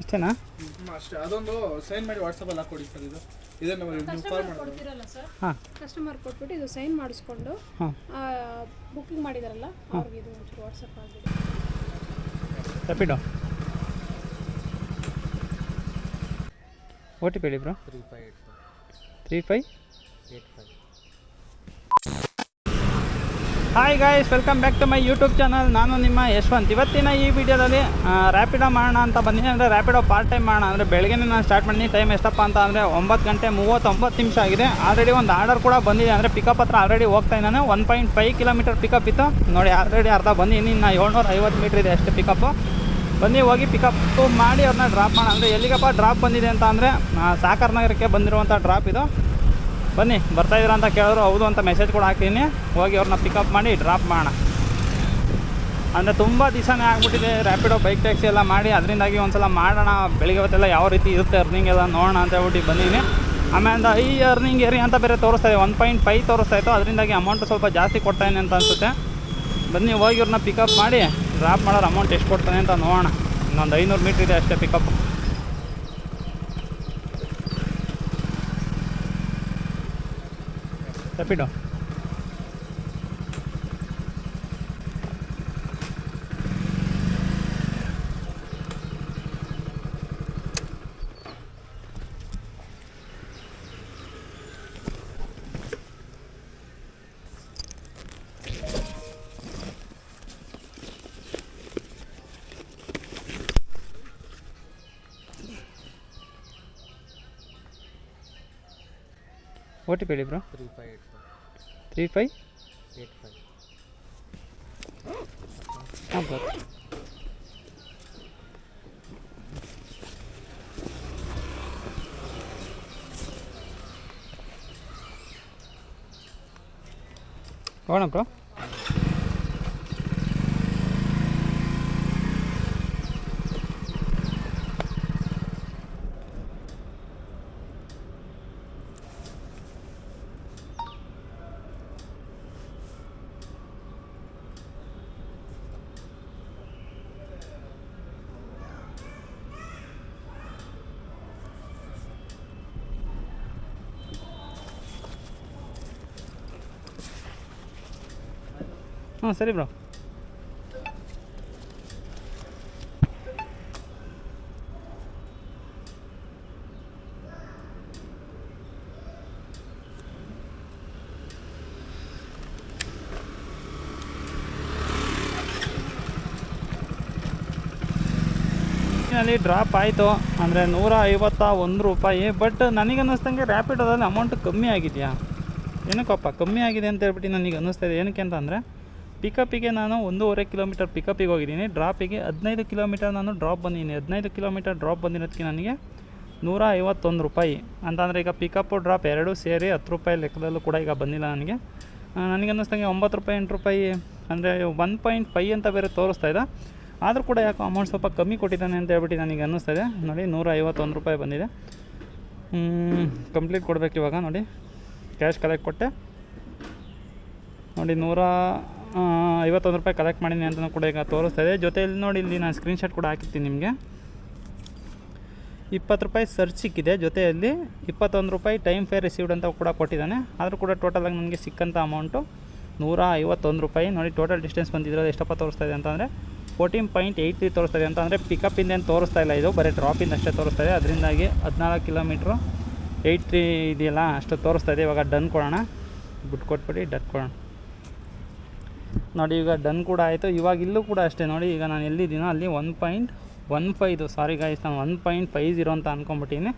ಇಷ್ಟೇನಾ? ಅಷ್ಟೇ. ಅದೊಂದು ಸೈನ್ ಮಾಡಿ ವಾಟ್ಸಪ್ಪಲ್ಲಿ ಹಾಕ್ಕೊಡಿ ಸರ್. ಇದನ್ನು ನೀವು ಕಾಲ್ ಕೊಡ್ತೀರಲ್ಲ ಸರ್, ಹಾಂ ಕಸ್ಟಮರ್ ಕೊಟ್ಬಿಟ್ಟು ಇದು ಸೈನ್ ಮಾಡಿಸ್ಕೊಂಡು ಹಾಂ ಬುಕ್ಕಿಂಗ್ ಮಾಡಿದಾರಲ್ಲ ಅವ್ರಿಗೆ ಇದು ಒಂಚೂರು ವಾಟ್ಸಪ್ ಆಗಿಬಿಡಿ. ರ್ಯಾಪಿಡೋ OTP ಹೇಳಿ bro. 3585. Hi guys, welcome back to my YouTube channel. ನಾನು ನಿಮ್ಮ ಯಶವಂತ್. ಇವತ್ತಿನ ಈ ವಿಡಿಯೋದಲ್ಲಿ ರ್ಯಾಪಿಡೋ ಮಾಡೋಣ ಅಂತ ಬಂದಿದ್ದೀನಿ. ಅಂದರೆ ರ್ಯಾಪಿಡೋ ಪಾರ್ಟ್ ಟೈಮ್ ಮಾಡೋಣ ಅಂದರೆ ಬೆಳಗ್ಗೆ ನಾನು ಸ್ಟಾರ್ಟ್ ಮಾಡಿದ್ದೀನಿ. ಟೈಮ್ ಎಷ್ಟಪ್ಪ ಅಂತ ಅಂದರೆ 9:39 ಆಗಿದೆ. ಆಲ್ರೆಡಿ ಒಂದು ಆರ್ಡರ್ ಕೂಡ ಬಂದಿದೆ. ಅಂದರೆ ಪಿಕಪ್ ಹತ್ರ ಆಲ್ರೆಡಿ ಹೋಗ್ತಾ ಇದ್ದಾನೆ. 1.5 ಕಿಲೋಮೀಟರ್ ಪಿಕಪ್ ಇತ್ತು ನೋಡಿ. ಆಲ್ರೆಡಿ ಅರ್ಧ ಬಂದಿದ್ದೀನಿ. ಇನ್ನು 750 ಮೀಟ್ರ್ ಇದೆ ಅಷ್ಟೇ ಪಿಕಪ್ಪು. ಬನ್ನಿ ಹೋಗಿ ಪಿಕಪ್ ಮಾಡಿ ಅವ್ರನ್ನ ಡ್ರಾಪ್ ಮಾಡೋಣ. ಅಂದರೆ ಎಲ್ಲಿಗಪ್ಪ ಡ್ರಾಪ್ ಬಂದಿದೆ ಅಂತ ಅಂದರೆ ಸಾಕರ್ ನಗರಕ್ಕೆ ಬಂದಿರುವಂಥ ಡ್ರಾಪ್ ಇದು. ಬನ್ನಿ, ಬರ್ತಾಯಿದ್ದೀರಾ ಅಂತ ಕೇಳಿದ್ರು. ಹೌದು ಅಂತ ಮೆಸೇಜ್ ಕೂಡ ಹಾಕ್ತೀನಿ. ಹೋಗಿ ಅವ್ರನ್ನ ಪಿಕಪ್ ಮಾಡಿ ಡ್ರಾಪ್ ಮಾಡೋಣ. ಅಂದರೆ ತುಂಬ ದಿವಸನೇ ಆಗ್ಬಿಟ್ಟಿದೆ ರ್ಯಾಪಿಡೋ ಬೈಕ್ ಟ್ಯಾಕ್ಸಿ ಎಲ್ಲ ಮಾಡಿ. ಅದರಿಂದಾಗಿ ಒಂದು ಸಲ ಮಾಡೋಣ. ಬೆಳಿಗ್ಗೆ ಹೊತ್ತೆಲ್ಲ ಯಾವ ರೀತಿ ಇರುತ್ತೆ ಅರ್ನಿಂಗ್ ಎಲ್ಲ ನೋಡೋಣ ಅಂತ ಹೇಳ್ಬಿಟ್ಟು ಬಂದಿದ್ದೀನಿ. ಆಮೇಲೆ ಈ ಅರ್ನಿಂಗ್ ಏರಿ ಅಂತ ಬೇರೆ ತೋರಿಸ್ತಾ ಇದೆ. 1.5 ತೋರಿಸ್ತಾ ಇತ್ತು. ಅದರಿಂದಾಗಿ ಅಮೌಂಟು ಸ್ವಲ್ಪ ಜಾಸ್ತಿ ಕೊಡ್ತಾಯಿದ್ದೀನಿ ಅಂತ ಅನಿಸುತ್ತೆ. ಬನ್ನಿ ಹೋಗಿ ಅವ್ರನ್ನ ಪಿಕಪ್ ಮಾಡಿ ಡ್ರಾಪ್ ಮಾಡೋರು ಅಮೌಂಟ್ ಎಷ್ಟು ಕೊಡ್ತಾನೆ ಅಂತ ನೋಡೋಣ. ಇನ್ನೊಂದು 500 ಮೀಟ್ರ್ ಇದೆ ಅಷ್ಟೇ ಪಿಕಪ್. ರ್ಯಾಪಿಡೋ OTP ಹೇಳಿ ಬ್ರೋ. 3585. ಹಾಂ ಬ್ರೋ. ಹೋಗೋಣ ಬ್ರೋ. ಹಾಂ ಸರಿ ಬ್ರೋ. ಅಲ್ಲಿ ಡ್ರಾಪ್ ಆಯಿತು. ಅಂದರೆ 151 ರೂಪಾಯಿ. ಬಟ್ ನನಗೆ ಅನ್ನಿಸ್ದಂಗೆ ರ್ಯಾಪಿಡೋದಲ್ಲಿ ಅಮೌಂಟ್ ಕಮ್ಮಿ ಆಗಿದೆಯಾ ಏನಕ್ಕಪ್ಪ ಕಮ್ಮಿ ಆಗಿದೆ ಅಂತ ಹೇಳ್ಬಿಟ್ಟು ನನಗೆ ಅನ್ನಿಸ್ತಾ ಇದೆ. ಏನಕ್ಕೆ ಅಂತ ಅಂದರೆ ಪಿಕಪ್ಪಿಗೆ ನಾನು 1.5 ಕಿಲೋಮೀಟರ್ ಪಿಕಪ್ಪಿಗೆ ಹೋಗಿದ್ದೀನಿ. ಡ್ರಾಪಿಗೆ 15 ಕಿಲೋಮೀಟರ್ ನಾನು ಡ್ರಾಪ್ ಬಂದಿದ್ದೀನಿ. 15 ಕಿಲೋಮೀಟರ್ ಡ್ರಾಪ್ ಬಂದಿರೋದಕ್ಕೆ ನನಗೆ 151 ರೂಪಾಯಿ ಅಂತಂದರೆ ಈಗ ಪಿಕಪ್ಪು ಡ್ರಾಪ್ ಎರಡೂ ಸೇರಿ 10 ರೂಪಾಯಿ ಲೆಕ್ಕದಲ್ಲೂ ಕೂಡ ಈಗ ಬಂದಿಲ್ಲ ನನಗೆ. ನನಗೆ ಅನ್ನಿಸ್ದಂಗೆ 9 ರೂಪಾಯಿ 8 ರೂಪಾಯಿ ಅಂದರೆ 1.5 ಅಂತ ಬೇರೆ ತೋರಿಸ್ತಾ ಇದೆ. ಆದರೂ ಕೂಡ ಯಾಕೋ ಅಮೌಂಟ್ ಸ್ವಲ್ಪ ಕಮ್ಮಿ ಕೊಟ್ಟಿದ್ದಾನೆ ಅಂತ ಹೇಳ್ಬಿಟ್ಟು ನನಗೆ ಅನ್ನಿಸ್ತಾ ಇದೆ. ನೋಡಿ 151 ರೂಪಾಯಿ ಬಂದಿದೆ. ಕಂಪ್ಲೀಟ್ ಕೊಡಬೇಕು ಇವಾಗ. ನೋಡಿ ಕ್ಯಾಶ್ ಕಲೆಕ್ಟ್ ಕೊಟ್ಟೆ. ನೋಡಿ 151 ರೂಪಾಯಿ ಕಲೆಕ್ಟ್ ಮಾಡಿದ್ದೀನಿ ಅಂತಲೂ ಕೂಡ ಈಗ ತೋರಿಸ್ತಾ ಇದೆ. ಜೊತೆಯಲ್ಲಿ ನೋಡಿ ಇಲ್ಲಿ ನಾನು ಸ್ಕ್ರೀನ್ಶಾಟ್ ಕೂಡ ಹಾಕಿರ್ತೀನಿ ನಿಮಗೆ. 20 ರೂಪಾಯಿ ಸರ್ಚ್ ಸಿಕ್ಕಿದೆ. ಜೊತೆಯಲ್ಲಿ 21 ರೂಪಾಯಿ ಟೈಮ್ ಫೇರ್ ರಿಸೀವ್ಡ್ ಅಂತ ಕೂಡ ಕೊಟ್ಟಿದ್ದಾನೆ. ಆದರೂ ಕೂಡ ಟೋಟಲಾಗಿ ನನಗೆ ಸಿಕ್ಕಂಥ ಅಮೌಂಟು 151 ರೂಪಾಯಿ. ನೋಡಿ ಟೋಟಲ್ ಡಿಸ್ಟೆನ್ಸ್ ಬಂದಿರೋದು ಎಷ್ಟಪ್ಪ ತೋರಿಸ್ತಾ ಇದೆ ಅಂತಂದರೆ 14.83 ತೋರಿಸ್ತಾ ಇದೆ. ಅಂತಂದರೆ ಪಿಕಪ್ಪಿಂದ ಏನು ತೋರಿಸ್ತಾ ಇಲ್ಲ, ಇದು ಬರೀ ಡ್ರಾಪಿಂದ ಅಷ್ಟೇ ತೋರಿಸ್ತಾ ಇದೆ. ಅದರಿಂದಾಗಿ 14 ಕಿಲೋಮೀಟ್ರು 83 ಇದೆಯಲ್ಲ ಅಷ್ಟು ತೋರಿಸ್ತಾ ಇದೆ. ಇವಾಗ ಡನ್ ಕೊಡೋಣ. ಬಿಟ್ಟು ಕೊಟ್ಬಿಟ್ಟು ಡನ್ ಕೊಡೋಣ. ನೋಡಿ ಈಗ ಡನ್ ಕೂಡ ಆಯಿತು. ಇವಾಗ ಇಲ್ಲೂ ಕೂಡ ಅಷ್ಟೇ. ನೋಡಿ ಈಗ ನಾನು ಎಲ್ಲಿದ್ದೀನೋ ಅಲ್ಲಿ 1.15 ಸಾರಿ ಗಾಯ್ಸ್, ನಾನು 1.50 ಅಂತ ಅಂದ್ಕೊಂಬಿಟ್ಟಿನಿ.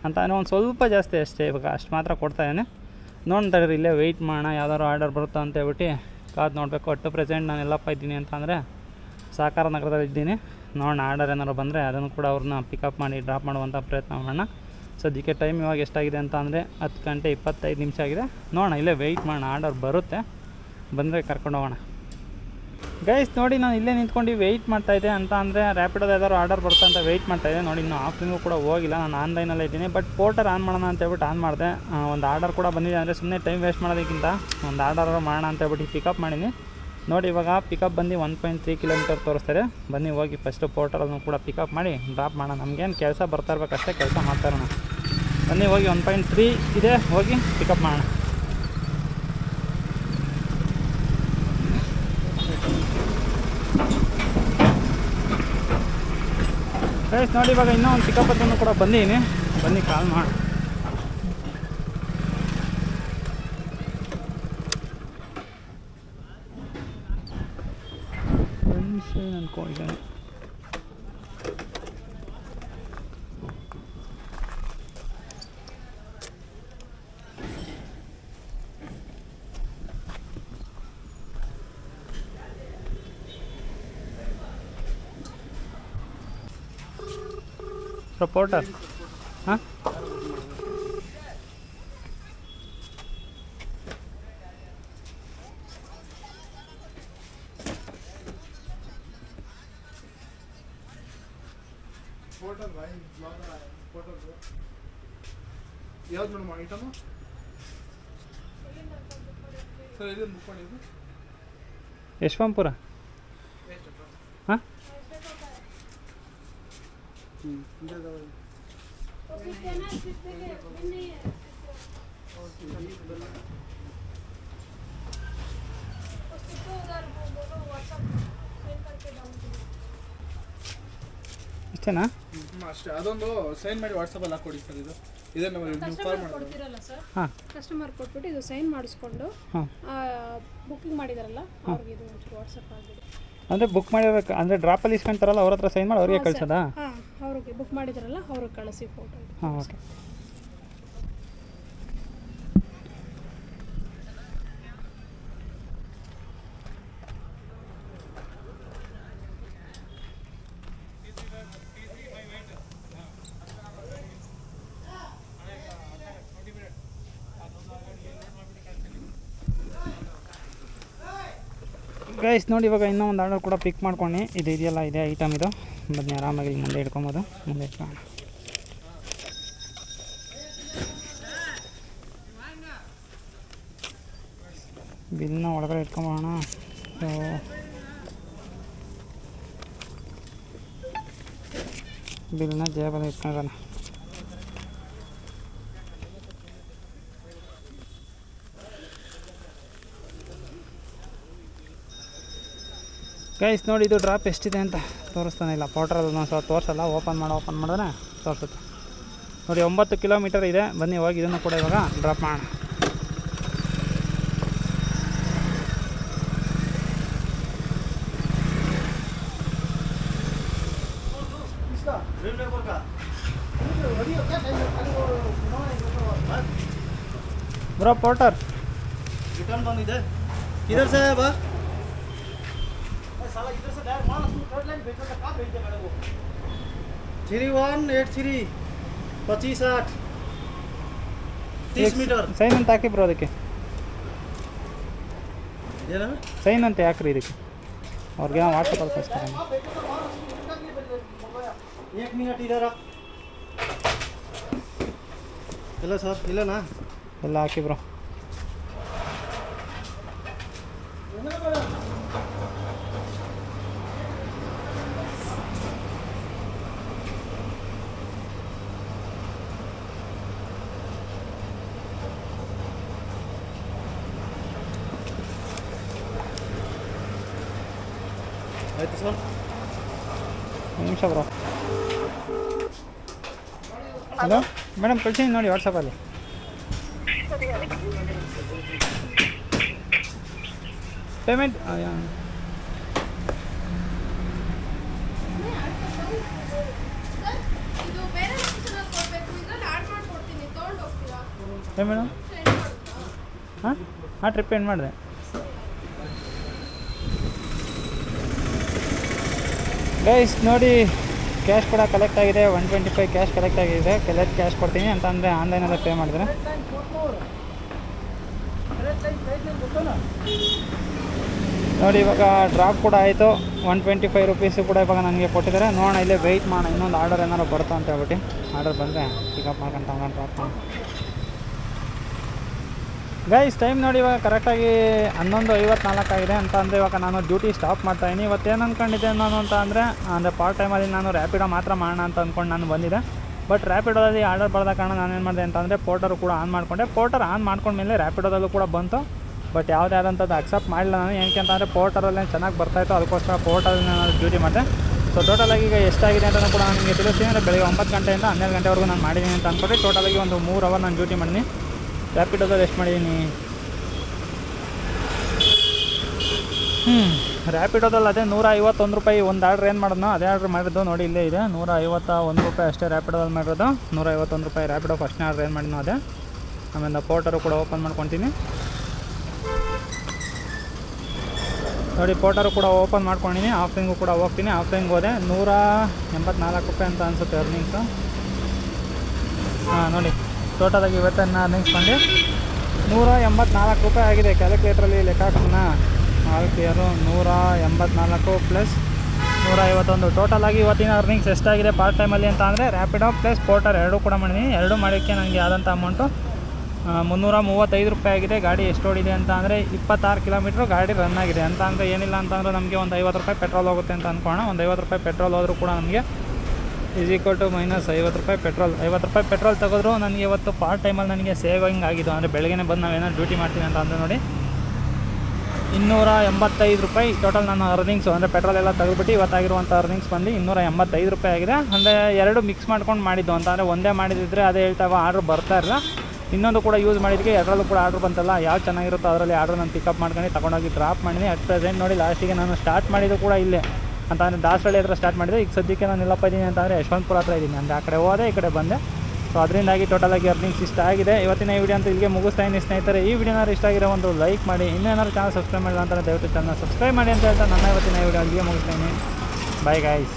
ಅಂತ ಅಂದರೆ ಒಂದು ಸ್ವಲ್ಪ ಜಾಸ್ತಿ ಅಷ್ಟೇ. ಇವಾಗ ಅಷ್ಟು ಮಾತ್ರ ಕೊಡ್ತಾಯಿದ್ದಾನೆ. ನೋಡ್ತಾರೆ ಇಲ್ಲೇ ವೆಯ್ಟ್ ಮಾಡೋಣ, ಯಾವ್ದಾದ್ರು ಆರ್ಡರ್ ಬರುತ್ತಾ ಅಂತ ಹೇಳ್ಬಿಟ್ಟು ಕಾದು ನೋಡಬೇಕು. ಅಟ್ಟು ಪ್ರೆಸೆಂಟ್ ನಾನು ಎಲ್ಲಪ್ಪ ಇದ್ದೀನಿ ಅಂತ ಅಂದರೆ ಸಾಕಾರ ನಗರದಲ್ಲಿ ಇದ್ದೀನಿ. ನೋಡೋಣ ಆರ್ಡರ್ ಏನಾದ್ರು ಬಂದರೆ ಅದನ್ನು ಕೂಡ ಅವ್ರನ್ನ ಪಿಕಪ್ ಮಾಡಿ ಡ್ರಾಪ್ ಮಾಡುವಂಥ ಪ್ರಯತ್ನ ಮಾಡೋಣ. ಸದ್ಯಕ್ಕೆ ಟೈಮ್ ಇವಾಗ ಎಷ್ಟಾಗಿದೆ ಅಂತ ಅಂದರೆ 10:25 ಆಗಿದೆ. ನೋಡೋಣ ಇಲ್ಲೇ ವೆಯ್ಟ್ ಮಾಡೋಣ. ಆರ್ಡರ್ ಬರುತ್ತೆ, ಬಂದರೆ ಕರ್ಕೊಂಡು ಹೋಗೋಣ. ಗೈಸ್ ನೋಡಿ ನಾನು ಇಲ್ಲೇ ನಿಂತ್ಕೊಂಡು ವೆಯ್ಟ್ ಮಾಡ್ತಾಯಿದ್ದೆ. ಅಂತ ಅಂದರೆ ರ್ಯಾಪಿಡೋದು ಯಾವ್ದಾದ್ರು ಆರ್ಡರ್ ಬರುತ್ತೆ ಅಂತ ವೆಯ್ಟ್ ಮಾಡ್ತಾಯಿದ್ದೆ. ನೋಡಿ ಇನ್ನೂ ಆಫ್ಲೈನ್ಗೂ ಕೂಡ ಹೋಗಿಲ್ಲ, ನಾನು ಆನ್ಲೈನಲ್ಲೇ ಇದ್ದೀನಿ. ಬಟ್ ಪೋರ್ಟರ್ ಆನ್ ಮಾಡೋಣ ಅಂತ ಹೇಳ್ಬಿಟ್ಟು ಆನ್ ಮಾಡಿದೆ. ಒಂದು ಆರ್ಡರ್ ಕೂಡ ಬಂದಿದೆ. ಅಂದರೆ ಸುಮ್ಮನೆ ಟೈಮ್ ವೇಸ್ಟ್ ಮಾಡೋದಕ್ಕಿಂತ ಒಂದು ಆರ್ಡರ್ ಮಾಡೋಣ ಅಂತ ಹೇಳ್ಬಿಟ್ಟು ಪಿಕಪ್ ಮಾಡೀನಿ. ನೋಡಿ ಇವಾಗ ಪಿಕಪ್ ಬಂದು 1.3 ಕಿಲೋಮೀಟರ್ ತೋರಿಸ್ತಾರೆ. ಬನ್ನಿ ಹೋಗಿ ಫಸ್ಟು ಪೋರ್ಟರನ್ನು ಕೂಡ ಪಿಕಪ್ ಮಾಡಿ ಡ್ರಾಪ್ ಮಾಡೋಣ. ನಮಗೇನು ಕೆಲಸ ಬರ್ತಾ ಇರಬೇಕಷ್ಟೇ ಕೆಲಸ ಮಾಡ್ತಾ ಇರೋಣ. ಬನ್ನಿ ಹೋಗಿ 1.3 ಇದೆ, ಹೋಗಿ ಪಿಕಪ್ ಮಾಡೋಣ. ಗೈಸ್ ನೋಡಿ ಇವಾಗ ಇನ್ನೂ ಒಂದು ಪಿಕಪ್ ಹತ್ರನೂ ಕೂಡ ಬಂದಿದ್ದೀನಿ. ಬನ್ನಿ ಕಾಲ್ ಮಾಡಿ. ಅನ್ಕೊಂಡಿದ್ದೇನೆ. ಪೋರ್ಟರ್ ಹಾಂ ಯಾವ್ದು ಮೇಡಮ್ ಐಟಮು ಸರ್? ಇದನ್ನು ಬುಕ್ ಮಾಡಿದ್ದು ಯಶವಂತಪುರ. ಹಾಂ ಇಷ್ಟೇನಾ? ಅಷ್ಟೇ. ಅದೊಂದು ಸೈನ್ ಮಾಡಿ ವಾಟ್ಸಪ್ಪಲ್ಲಿ ಹಾಕ್ಕೊಡಿ ಸರ್. ಇದೇ ನಾವು ನೀವು ಕಾಲ್ ಮಾಡಿ ಕೊಡ್ತಿರಲ್ಲ ಸರ್, ಹಾಂ ಕಸ್ಟಮರ್ ಕೊಟ್ಬಿಟ್ಟು ಇದು ಸೈನ್ ಮಾಡಿಸ್ಕೊಂಡು ಹಾಂ ಬುಕ್ಕಿಂಗ್ ಮಾಡಿದಾರಲ್ಲ ಅವ್ರಿಗೆ ಇದು ಒಂಚೂರು ವಾಟ್ಸಪ್ ಆಗಿಬಿಡಿ. ಅಂದರೆ ಬುಕ್ ಮಾಡಿರ್ಬೇಕು ಅಂದರೆ ಡ್ರಾಪಲ್ಲಿ ಇಸ್ಕೊಂತಾರಲ್ಲ ಅವ್ರ ಹತ್ರ ಸೈನ್ ಮಾಡಿ ಅವ್ರಿಗೆ ಕಳ್ಸೋದಾ? ಹಾಂ, ಅವ್ರಿಗೆ ಬುಕ್ ಮಾಡಿದಾರಲ್ಲ ಅವ್ರಿಗೆ ಕಳಿಸಿ ಫೋಟೋ. ಹಾಂ ಓಕೆ. ಗೈಸ್ ನೋಡಿ ಇವಾಗ ಇನ್ನೂ ಒಂದು ಆರ್ಡರ್ ಕೂಡ ಪಿಕ್ ಮಾಡ್ಕೊಂಡು ಇದು ಇದೆಯಲ್ಲ, ಇದೆ ಐಟಮ್ ಇದು. ಬನ್ನಿ ಆರಾಮಾಗಿ ಮುಂದೆ ಇಟ್ಕೊಬೋದು. ಮುಂದೆ ಇಟ್ಕೊಳ್ಳೋಣ. ಬಿಲ್ನ ಒಳಗಡೆ ಇಟ್ಕೊಂಬೋಣ. ಸೊ ಬಿಲ್ನ ಜೇಬಲ್ಲಿ ಇಟ್ಕೊಳ್ಳೋಣ. ಗೈಸ್ ನೋಡಿ ಇದು ಡ್ರಾಪ್ ಎಷ್ಟಿದೆ ಅಂತ ತೋರಿಸ್ತಾನೆ ಇಲ್ಲ. ಪೋರ್ಟ್ರಲ್ಲಿ ಒಂದು ಸ್ವಲ್ಪ ತೋರಿಸಲ್ಲ. ಓಪನ್ ಮಾಡಿದ್ರೆ ತೋರಿಸುತ್ತೆ ನೋಡಿ. 9 ಕಿಲೋಮೀಟರ್ ಇದೆ. ಬನ್ನಿ ಹೋಗಿ ಇದನ್ನು ಕೂಡ ಇವಾಗ ಡ್ರಾಪ್ ಮಾಡೋಣ. ಬ್ರೋ ಪೋರ್ಟರ್ रिटर्न ಬಂದಿದೆ. किधर से है बा? साला इधर से डायरेक्ट मार तू थर्ड लाइन भेजो का भेज दे मेरे को. 3183 25 30 मीटर. ಸೈನ್ ಅಂತ ಹಾಕಿ ಬ್ರೋ. ಅದಕ್ಕೆ ಏನು ಸೈನ್ ಅಂತ ಹಾಕ್ರಿ ಇದಕ್ಕೆ. ಅವ್ರಿಗೆ ವಾಟ್ಸಪ್ಪಲ್ಲಿ ಕಳಿಸ್ತಾರೆ. 1 मिनट इधर आ. ಇಲ್ಲ ಸರ್, ಇಲ್ಲನಾ ಎಲ್ಲ ಹಾಕಿ ಬ್ರೋ. ಆಯ್ತು ಸರ್. ನಿಮಿಷ ಬ್ರೋ. ಹಲೋ ಮೇಡಮ್, ಕಳ್ಸೀನಿ ನೋಡಿ ವಾಟ್ಸಪ್ಪಲ್ಲಿ. Payment madam. ಹಾಂ ಟ್ರಿಪ್ ಎಂಡ್ ಮಾಡಿದೆ. ಗೈಸ್ ನೋಡಿ ಕ್ಯಾಶ್ ಕೂಡ ಕಲೆಕ್ಟ್ ಆಗಿದೆ. 125 ಕ್ಯಾಶ್ ಕಲೆಕ್ಟ್ ಆಗಿದೆ. ಕ್ಯಾಶ್ ಕೊಡ್ತೀನಿ ಅಂತ ಅಂದರೆ ಆನ್ಲೈನಲ್ಲೇ ಪೇ ಮಾಡಿದ್ರೆ. ನೋಡಿ ಇವಾಗ ಡ್ರಾಪ್ ಕೂಡ ಆಯಿತು. 125 ರುಪೀಸು ಕೂಡ ಇವಾಗ ನನಗೆ ಕೊಟ್ಟಿದ್ದಾರೆ. ನೋಡೋಣ ಇಲ್ಲೇ ವೆಯ್ಟ್ ಮಾಡೋಣ, ಇನ್ನೊಂದು ಆರ್ಡರ್ ಏನಾರು ಬರುತ್ತಾ ಅಂತ ಹೇಳ್ಬಿಟ್ಟು. ಆರ್ಡರ್ ಬಂದರೆ ಪಿಕಪ್ ಮಾಡ್ಕೊಂಡು ಡ್ರಾಪ್ ಮಾಡಿ. ಗೈಸ್ ಟೈಮ್ ನೋಡಿ ಇವಾಗ ಕರೆಕ್ಟಾಗಿ 11:54 ಆಗಿದೆ ಅಂತ ಅಂದರೆ ಇವಾಗ ನಾನು ಡ್ಯೂಟಿ ಸ್ಟಾಪ್ ಮಾಡ್ತಾಯಿದ್ದೀನಿ. ಇವತ್ತೇನು ಅಂದ್ಕೊಂಡಿದ್ದೆ ನಾನು ಅಂತ ಅಂದರೆ ಪಾರ್ಟ್ ಟೈಮಲ್ಲಿ ನಾನು ರ್ಯಾಪಿಡೋ ಮಾತ್ರ ಮಾಡೋಣ ಅಂತ ಅಂದ್ಕೊಂಡು ನಾನು ಬಂದಿದ್ದೆ. ಬಟ್ ರ್ಯಾಪಿಡೋದಲ್ಲಿ ಆರ್ಡರ್ ಬರೋದ ಕಾರಣ ನಾನು ಏನು ಮಾಡಿದೆ ಅಂತಂದರೆ ಪೋರ್ಟರು ಕೂಡ ಆನ್ ಮಾಡಿಕೊಂಡೆ. ಪೋರ್ಟರ್ ಆನ್ ಮಾಡ್ಕೊಂಡ್ಮೇಲೆ ರ್ಯಾಪಿಡೋದಲ್ಲೂ ಕೂಡ ಬಂತು. ಬಟ್ ಯಾವುದೇ ಆದಂಥದ್ದು ಅಕ್ಸೆಪ್ಟ್ ಮಾಡಿಲ್ಲ ನಾನು. ಏನಕ್ಕೆ ಅಂತಂದರೆ ಪೋರ್ಟರಲ್ಲೇ ಚೆನ್ನಾಗಿ ಬರ್ತಾಯಿತ್ತು, ಅದಕ್ಕೋಸ್ಕರ ಪೋರ್ಟರಲ್ಲಿ ನಾನು ಡ್ಯೂಟಿ ಮಾಡಿದೆ. ಸೊ ಟೋಟಲಾಗಿ ಈಗ ಎಷ್ಟಾಗಿದೆ ಅಂತ ಕೂಡ ನಾನು ನಿಮಗೆ ತಿಳಿಸ್ತೀನಿ. ಅಂದರೆ ಬೆಳಗ್ಗೆ 9 ಗಂಟೆಯಿಂದ 12 ಗಂಟೆವರೆಗೂ ನಾನು ಮಾಡಿದ್ದೀನಿ ಅಂತ ಅಂದ್ಕೊಂಡ್ರೆ ಟೋಟಲಾಗಿ ಒಂದು 3 ಅವರ್ ನಾನು ಡ್ಯೂಟಿ ಮಾಡಿದ್ದೀನಿ. ರ್ಯಾಪಿಡೋದಲ್ಲಿ ಎಷ್ಟು ಮಾಡಿದ್ದೀನಿ, ರ್ಯಾಪಿಡೋದಲ್ಲಿ ಅದೇ 151 ರೂಪಾಯಿ ಒಂದು ಆರ್ಡ್ರ್ ಏನು ಮಾಡೋದು ಅದೇ ಆರ್ಡ್ರ್ ಮಾಡಿದ್ದು ನೋಡಿ, ಇಲ್ಲೇ ಇದೆ 151 ರೂಪಾಯಿ ಅಷ್ಟೇ ರ್ಯಾಪಿಡೋದಲ್ಲಿ ಮಾಡಿರೋದು. 151 ರೂಪಾಯಿ ರ್ಯಾಪಿಡೋ ಫಸ್ಟ್ನೇ ಆರ್ಡ್ರ್ ಏನು ಮಾಡಿದ್ನೋ ಅದೇ. ಆಮೇಲೆ ಪೋರ್ಟರು ಕೂಡ ಓಪನ್ ಮಾಡ್ಕೊತೀನಿ ನೋಡಿ, ಪೋರ್ಟರು ಕೂಡ ಓಪನ್ ಮಾಡ್ಕೊಂಡಿನಿ. ಆಫ್ಲೈನ್ಗೂ ಕೂಡ ಹೋಗ್ತೀನಿ. ಆಫ್ಲೈನ್ಗೆ ಹೋದೆ 184 ರೂಪಾಯಿ ಅಂತ ಅನಿಸುತ್ತೆ ಅರ್ನಿಂಗ್ಸು. ನೋಡಿ ಟೋಟಲಾಗಿ ಇವತ್ತನ್ನು ಅರ್ನಿಂಗ್ಸ್ ಬಂದು 184 ರೂಪಾಯಿ ಆಗಿದೆ. ಕ್ಯಾಲ್ಕುಲೇಟ್ರಲ್ಲಿ ಲೆಕ್ಕ ಹಾಕೋಣ. ಆಲ್ ಕ್ಲಿಯರು 184 ಪ್ಲಸ್ 151 ಟೋಟಲಾಗಿ ಇವತ್ತಿನ ಅರ್ನಿಂಗ್ಸ್ ಎಷ್ಟಾಗಿದೆ ಪಾರ್ಟ್ ಟೈಮಲ್ಲಿ ಅಂತ ಅಂದರೆ ರ್ಯಾಪಿಡೋ ಪ್ಲಸ್ ಪೋರ್ಟರ್ ಎರಡೂ ಕೂಡ ಮಾಡಿದ್ದೀನಿ. ಎರಡೂ ಮಾಡೋಕ್ಕೆ ನನಗೆ ಆದಂಥ ಅಮೌಂಟು 335 ರೂಪಾಯಿ ಆಗಿದೆ. ಗಾಡಿ ಎಷ್ಟು ಓಡಿದೆ ಅಂತ ಅಂದರೆ 26 ಕಿಲೋಮೀಟ್ರ್ ಗಾಡಿ ರನ್ ಆಗಿದೆ. ಅಂತ ಅಂದರೆ ಏನಿಲ್ಲ ಅಂತಂದರೆ ನಮಗೆ ಒಂದು 50 ರೂಪಾಯಿ ಪೆಟ್ರೋಲ್ ಹೋಗುತ್ತೆ ಅಂತ ಅಂದ್ಕೋಣ. ಒಂದು 50 ರೂಪಾಯಿ ಪೆಟ್ರೋಲ್ ಹೋದರೂ ಕೂಡ ನಮಗೆ -50 ರೂಪಾಯಿ ಪೆಟ್ರೋಲ್. 50 ರೂಪಾಯಿ ಪೆಟ್ರೋಲ್ ತೆಗೆದ್ರು ನನಗೆ ಇವತ್ತು ಪಾರ್ಟ್ ಟೈಮಲ್ಲಿ ನನಗೆ ಸೇವಿಂಗ್ ಆಗಿದ್ದು. ಅಂದರೆ ಬೆಳಗ್ಗೆ ಬಂದು ನಾವೇನೋ ಡ್ಯೂಟಿ ಮಾಡ್ತೀನಿ ಅಂತ ಅಂದರೆ ನೋಡಿ 285 ರೂಪಾಯಿ ಟೋಟಲ್ ನನ್ನ ಅರ್ನಿಂಗ್ಸು. ಅಂದರೆ ಪೆಟ್ರೋಲ್ ಎಲ್ಲ ತೆಗೆದುಬಿಟ್ಟು ಇವತ್ತಾಗಿರುವಂಥ ಅರ್ನಿಂಗ್ಸ್ ಬಂದು 285 ರೂಪಾಯಿ ಆಗಿದೆ. ಅಂದರೆ ಎರಡು ಮಿಕ್ಸ್ ಮಾಡ್ಕೊಂಡು ಮಾಡಿದ್ದು ಅಂತ ಅಂದರೆ ಒಂದೇ ಮಾಡಿದಿದ್ರೆ ಅದೇ ಹೇಳ್ತಾವ ಆರ್ಡ್ರ್ ಬರ್ತಾ ಇರಲ್ಲ. ಇನ್ನೊಂದು ಕೂಡ ಯೂಸ್ ಮಾಡಿದ್ದಕ್ಕೆ ಎರಡರಲ್ಲೂ ಕೂಡ ಆರ್ಡ್ರ್ ಬಂತಲ್ಲ, ಯಾವ್ದು ಚೆನ್ನಾಗಿರುತ್ತೋ ಅದರಲ್ಲಿ ಆರ್ಡ್ರ್ ನಾನು ಪಿಕಪ್ ಮಾಡ್ಕೊಂಡು ತೊಗೊಂಡೋಗಿ ಡ್ರಾಪ್ ಮಾಡಿದ್ದೀನಿ. ಅಟ್ ಪ್ರೆಸೆಂಟ್ ನೋಡಿ ಲಾಸ್ಟಿಗೆ ನಾನು ಸ್ಟಾರ್ಟ್ ಮಾಡಿದ್ದು ಕೂಡ ಇಲ್ಲೇ ಅಂತ ಅಂದರೆ ದಾಸರಳ್ಳಿ ಹತ್ರ ಸ್ಟಾರ್ಟ್ ಮಾಡಿದೆ. ಈಗ ಸದ್ಯಕ್ಕೆ ನಾನು ಎಲ್ಲಪ್ಪ ಇದ್ದೀನಿ ಅಂತ ಅಂದರೆ ಯಶವಂತಪುರ ಹತ್ರ ಇದ್ದೀನಿ. ಅಂದರೆ ಆ ಕಡೆ ಹೋದೆ, ಈ ಕಡೆ ಬಂದೆ. ಸೊ ಅದರಿಂದಾಗಿ ಟೋಟಲಾಗಿ ಅರ್ನಿಂಗ್ಸ್ ಇಷ್ಟ ಆಗಿದೆ. ಇವತ್ತಿನ ಈ ವಿಡಿಯೋ ಅಂತ ಇಲ್ಲಿಗೆ ಮುಗಿಸ್ತಾ ಇದ್ದೀನಿ ಸ್ನೇಹಿತರೆ. ಈ ವಿಡಿಯೋನಾರು ಇಷ್ಟ ಆಗಿರೋ ಒಂದು ಲೈಕ್ ಮಾಡಿ, ಇನ್ನೇನಾದ್ರು ಚಾನಲ್ ಸಬ್ಸ್ಕ್ರೈಬ್ ಮಾಡಿಲ್ಲ ಅಂತಂದರೆ ದಯವಿಟ್ಟು ಚಾನಲ್ ಸಬ್ಸ್ಕ್ರೈಬ್ ಮಾಡಿ ಅಂತ ಹೇಳ್ತಾ ನನ್ನ ಇವತ್ತಿನ ಈ ವಿಡಿಯೋ ಇಲ್ಲಿಗೆ ಮುಗಿಸ್ತಾ ಇದ್ದೀನಿ. Bye guys.